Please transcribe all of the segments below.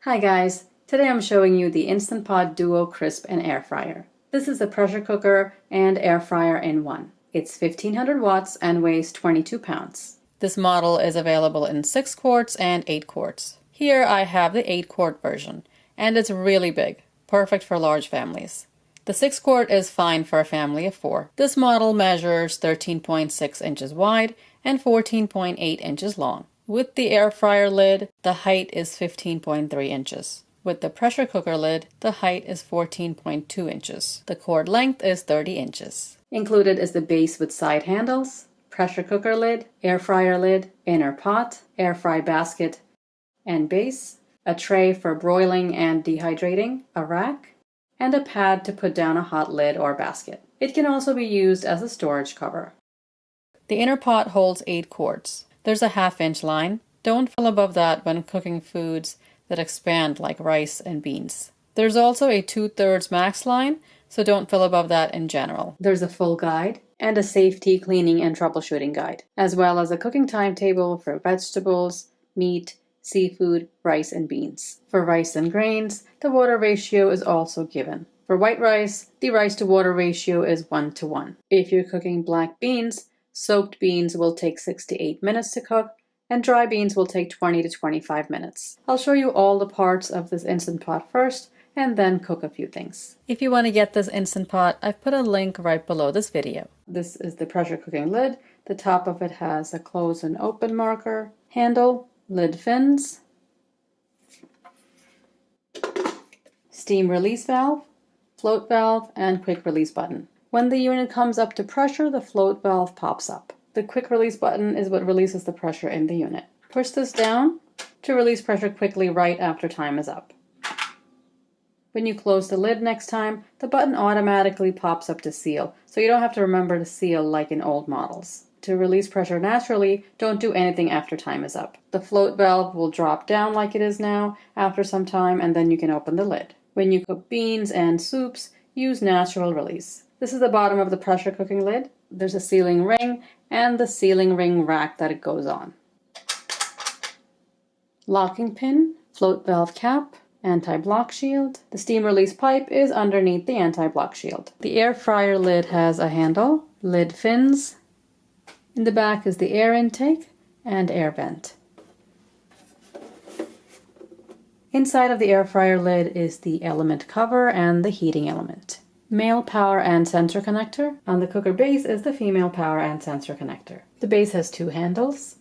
Hi guys, today I'm showing you the Instant Pot Duo Crisp and Air Fryer. This is a pressure cooker and air fryer in one. It's 1500 watts and weighs 22 pounds. This model is available in 6 quarts and 8 quarts. Here I have the 8 quart version, and it's really big, perfect for large families. The 6 quart is fine for a family of 4. This model measures 13.6 inches wide and 14.8 inches long. With the air fryer lid, the height is 15.3 inches. With the pressure cooker lid, the height is 14.2 inches. The cord length is 30 inches. Included is the base with side handles, pressure cooker lid, air fryer lid, inner pot, air fry basket and base, a tray for broiling and dehydrating, a rack, and a pad to put down a hot lid or basket. It can also be used as a storage cover. The inner pot holds 8 quarts. There's a 1/2 inch line. Don't fill above that when cooking foods that expand like rice and beans. There's also a 2/3 max line, so don't fill above that in general. There's a full guide and a safety, cleaning, and troubleshooting guide, as well as a cooking timetable for vegetables, meat, seafood, rice, and beans. For rice and grains, the water ratio is also given. For white rice, the rice to water ratio is 1:1. If you're cooking black beans, soaked beans will take 6 to 8 minutes to cook, and dry beans will take 20 to 25 minutes. I'll show you all the parts of this Instant Pot first, and then cook a few things. If you want to get this Instant Pot, I've put a link right below this video. This is the pressure cooking lid. The top of it has a close and open marker, handle, lid fins, steam release valve, float valve, and quick release button. When the unit comes up to pressure, the float valve pops up. The quick release button is what releases the pressure in the unit. Push this down to release pressure quickly right after time is up. When you close the lid next time, the button automatically pops up to seal, so you don't have to remember to seal like in old models. To release pressure naturally, don't do anything after time is up. The float valve will drop down like it is now after some time, and then you can open the lid. When you cook beans and soups, use natural release. This is the bottom of the pressure cooking lid. There's a sealing ring and the sealing ring rack that it goes on. Locking pin, float valve cap, anti-block shield. The steam release pipe is underneath the anti-block shield. The air fryer lid has a handle, lid fins. In the back is the air intake and air vent. Inside of the air fryer lid is the element cover and the heating element. Male power and sensor connector. On the cooker base is the female power and sensor connector. The base has 2 handles.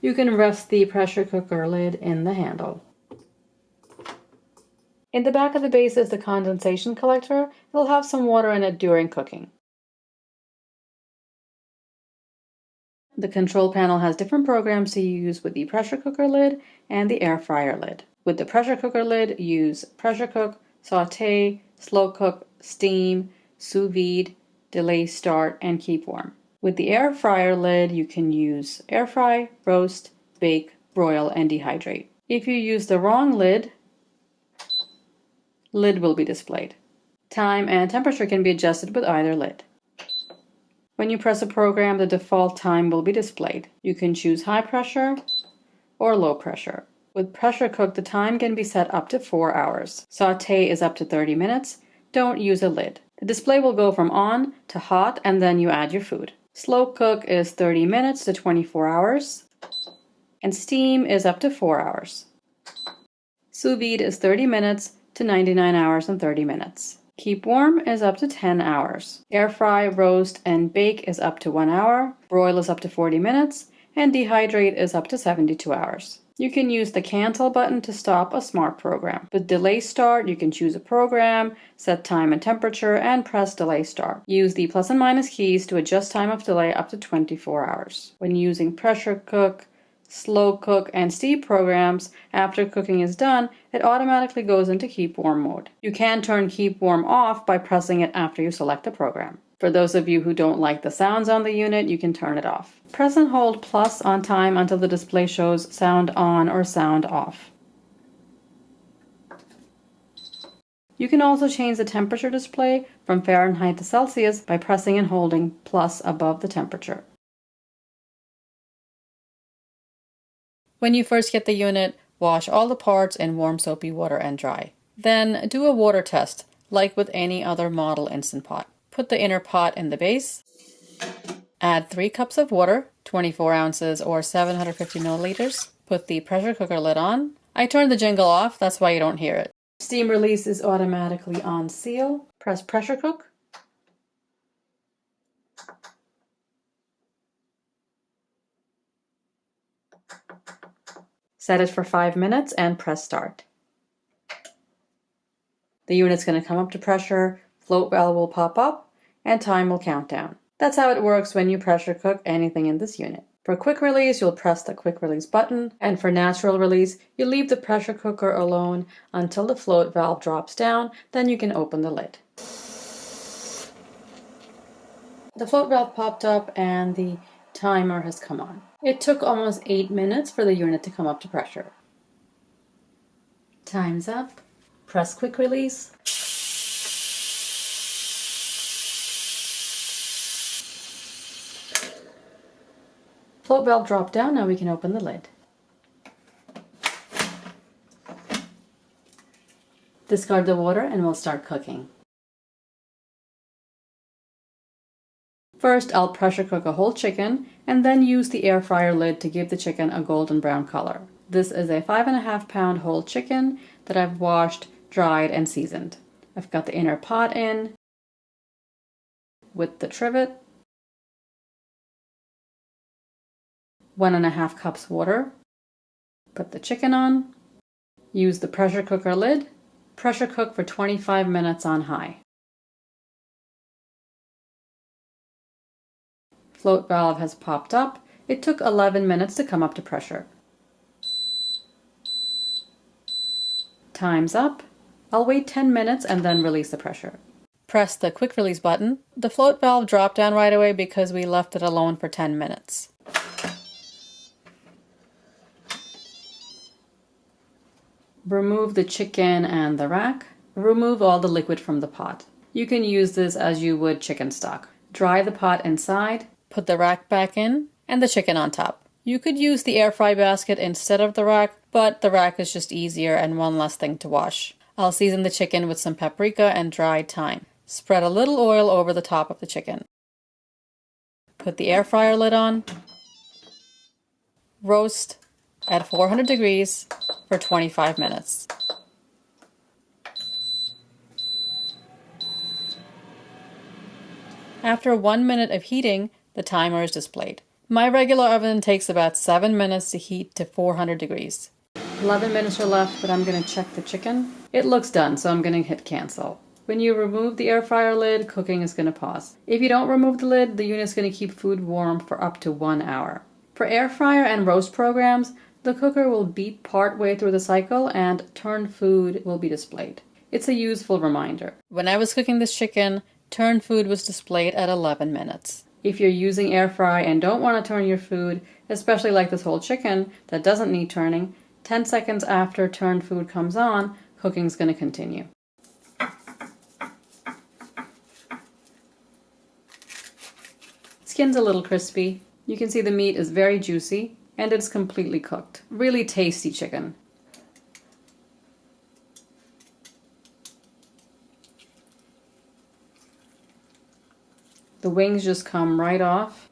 You can rest the pressure cooker lid in the handle. In the back of the base is the condensation collector. It'll have some water in it during cooking. The control panel has different programs to use with the pressure cooker lid and the air fryer lid. With the pressure cooker lid, use pressure cook, saute, slow cook, steam, sous vide, delay start, and keep warm. With the air fryer lid, you can use air fry, roast, bake, broil, and dehydrate. If you use the wrong lid, lid will be displayed. Time and temperature can be adjusted with either lid. When you press a program, the default time will be displayed. You can choose high pressure or low pressure. With pressure cook, the time can be set up to 4 hours. Saute is up to 30 minutes. Don't use a lid. The display will go from on to hot, and then you add your food. Slow cook is 30 minutes to 24 hours. And steam is up to 4 hours. Sous vide is 30 minutes to 99 hours and 30 minutes. Keep warm is up to 10 hours. Air fry, roast, and bake is up to 1 hour. Broil is up to 40 minutes. And dehydrate is up to 72 hours. You can use the cancel button to stop a smart program. With delay start, you can choose a program, set time and temperature, and press delay start. Use the plus and minus keys to adjust time of delay up to 24 hours. When using pressure cook, slow cook, and steam programs, after cooking is done, it automatically goes into keep warm mode. You can turn keep warm off by pressing it after you select a program. For those of you who don't like the sounds on the unit, you can turn it off. Press and hold plus on time until the display shows sound on or sound off. You can also change the temperature display from Fahrenheit to Celsius by pressing and holding plus above the temperature. When you first get the unit, Wash all the parts in warm soapy water and dry. Then do a water test, like with any other model Instant Pot. Put the inner pot in the base. Add 3 cups of water, 24 ounces or 750 milliliters. Put the pressure cooker lid on. I turned the jingle off, that's why you don't hear it. Steam release is automatically on seal. Press pressure cook. Set it for 5 minutes and press start. The unit's going to come up to pressure, float valve will pop up, and time will count down. That's how it works when you pressure cook anything in this unit. For quick release, you'll press the quick release button, and for natural release, you leave the pressure cooker alone until the float valve drops down, then you can open the lid. The float valve popped up and the timer has come on. It took almost 8 minutes for the unit to come up to pressure. Time's up. Press quick release. Float valve dropped down, now we can open the lid. Discard the water and we'll start cooking. First, I'll pressure cook a whole chicken and then use the air fryer lid to give the chicken a golden brown color. This is a 5.5 pound whole chicken that I've washed, dried, and seasoned. I've got the inner pot in with the trivet, 1.5 cups water. Put the chicken on, use the pressure cooker lid, pressure cook for 25 minutes on high. Float valve has popped up. It took 11 minutes to come up to pressure. Time's up. I'll wait 10 minutes and then release the pressure. Press the quick release button. The float valve dropped down right away because we left it alone for 10 minutes. Remove the chicken and the rack. Remove all the liquid from the pot. You can use this as you would chicken stock. Dry the pot inside. Put the rack back in and the chicken on top. You could use the air fry basket instead of the rack, but the rack is just easier and one less thing to wash. I'll season the chicken with some paprika and dried thyme. Spread a little oil over the top of the chicken. Put the air fryer lid on. Roast at 400 degrees for 25 minutes. After 1 minute of heating, the timer is displayed. My regular oven takes about 7 minutes to heat to 400 degrees. 11 minutes are left, but I'm going to check the chicken. It looks done, so I'm going to hit cancel. When you remove the air fryer lid, cooking is going to pause. If you don't remove the lid, the unit's going to keep food warm for up to 1 hour. For air fryer and roast programs, the cooker will beep part way through the cycle and turned food will be displayed. It's a useful reminder. When I was cooking this chicken, turned food was displayed at 11 minutes. If you're using air fry and don't want to turn your food, especially like this whole chicken that doesn't need turning, 10 seconds after turned food comes on, cooking's going to continue. Skin's a little crispy. You can see the meat is very juicy and it's completely cooked. Really tasty chicken. The wings just come right off.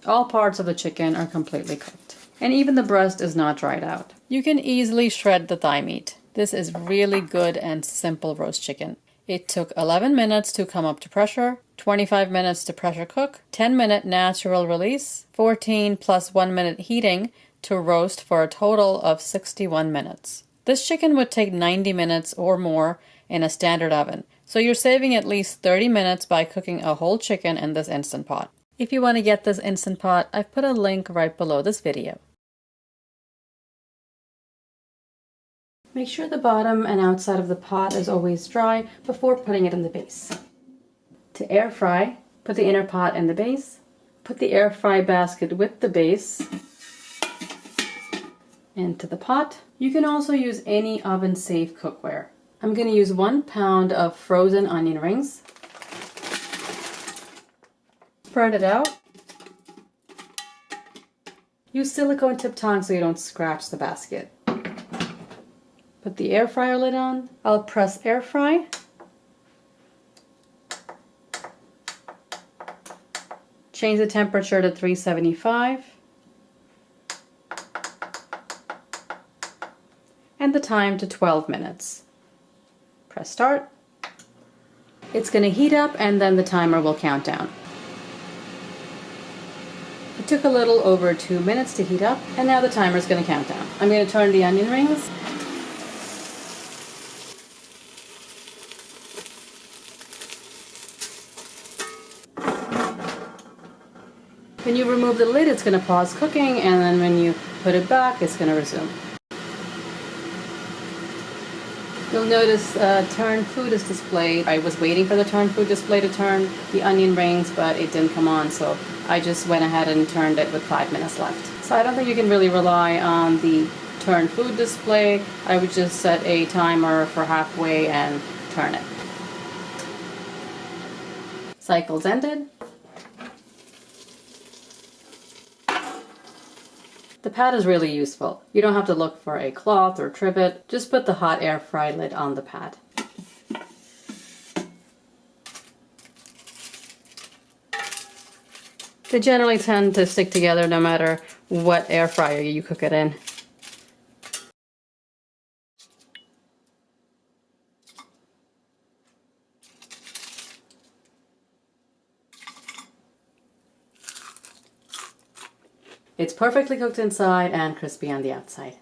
All parts of the chicken are completely cooked. And even the breast is not dried out. You can easily shred the thigh meat. This is really good and simple roast chicken. It took 11 minutes to come up to pressure, 25 minutes to pressure cook, 10-minute natural release, 14 plus 1 minute heating to roast for a total of 61 minutes. This chicken would take 90 minutes or more in a standard oven, so you're saving at least 30 minutes by cooking a whole chicken in this Instant Pot. If you want to get this Instant Pot, I've put a link right below this video. Make sure the bottom and outside of the pot is always dry before putting it in the base. To air fry, put the inner pot in the base, Put the air fry basket with the base into the pot. You can also use any oven-safe cookware. I'm going to use 1 pound of frozen onion rings. Spread it out. Use silicone tip tongs so you don't scratch the basket. Put the air fryer lid on. I'll press air fry. Change the temperature to 375. And the time to 12 minutes. Press start. It's going to heat up and then the timer will count down. It took a little over 2 minutes to heat up and now the timer is going to count down. I'm going to turn the onion rings. When you remove the lid, it's going to pause cooking, and then when you put it back, it's going to resume. You'll notice turn food is displayed. I was waiting for the turn food display to turn the onion rings, but it didn't come on, so I just went ahead and turned it with 5 minutes left. So I don't think you can really rely on the turn food display. I would just set a timer for halfway and turn it. Cycle's ended. The pad is really useful. You don't have to look for a cloth or trivet. Just put the hot air fry lid on the pad. They generally tend to stick together no matter what air fryer you cook it in. It's perfectly cooked inside and crispy on the outside.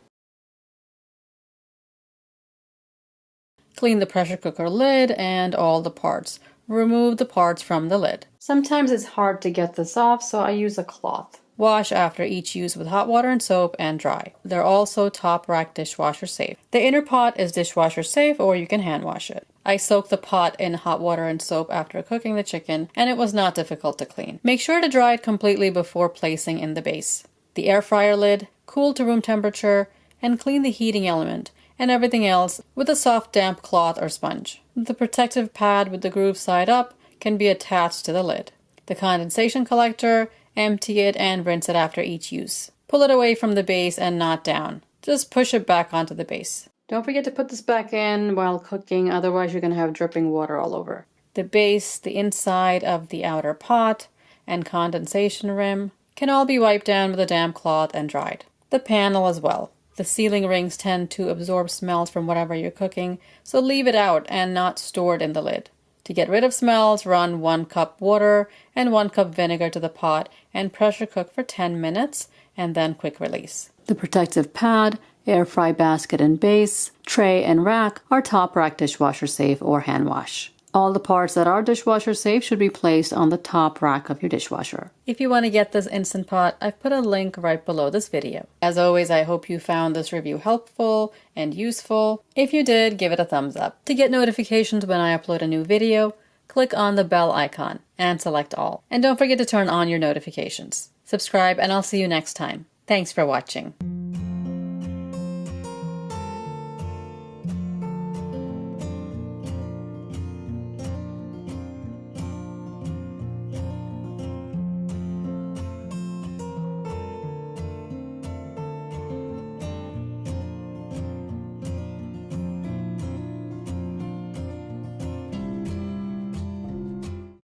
Clean the pressure cooker lid and all the parts. Remove the parts from the lid. Sometimes it's hard to get this off, so I use a cloth. Wash after each use with hot water and soap and dry. They're also top rack dishwasher safe. The inner pot is dishwasher safe, or you can hand wash it. I soaked the pot in hot water and soap after cooking the chicken, and it was not difficult to clean. Make sure to dry it completely before placing in the base. The air fryer lid, cool to room temperature, and clean the heating element and everything else with a soft damp cloth or sponge. The protective pad with the groove side up can be attached to the lid. The condensation collector, empty it and rinse it after each use. Pull it away from the base and not down. Just push it back onto the base. Don't forget to put this back in while cooking, otherwise you're going to have dripping water all over. The base, the inside of the outer pot, and condensation rim can all be wiped down with a damp cloth and dried. The panel as well. The sealing rings tend to absorb smells from whatever you're cooking, so leave it out and not stored in the lid. To get rid of smells, run 1 cup water and 1 cup vinegar to the pot and pressure cook for 10 minutes and then quick release. The protective pad, air fry basket and base, tray and rack are top rack dishwasher safe or hand wash. All the parts that are dishwasher safe should be placed on the top rack of your dishwasher. If you want to get this Instant Pot, I've put a link right below this video. As always, I hope you found this review helpful and useful. If you did, give it a thumbs up. To get notifications when I upload a new video, click on the bell icon and select all. And don't forget to turn on your notifications. Subscribe and I'll see you next time. Thanks for watching.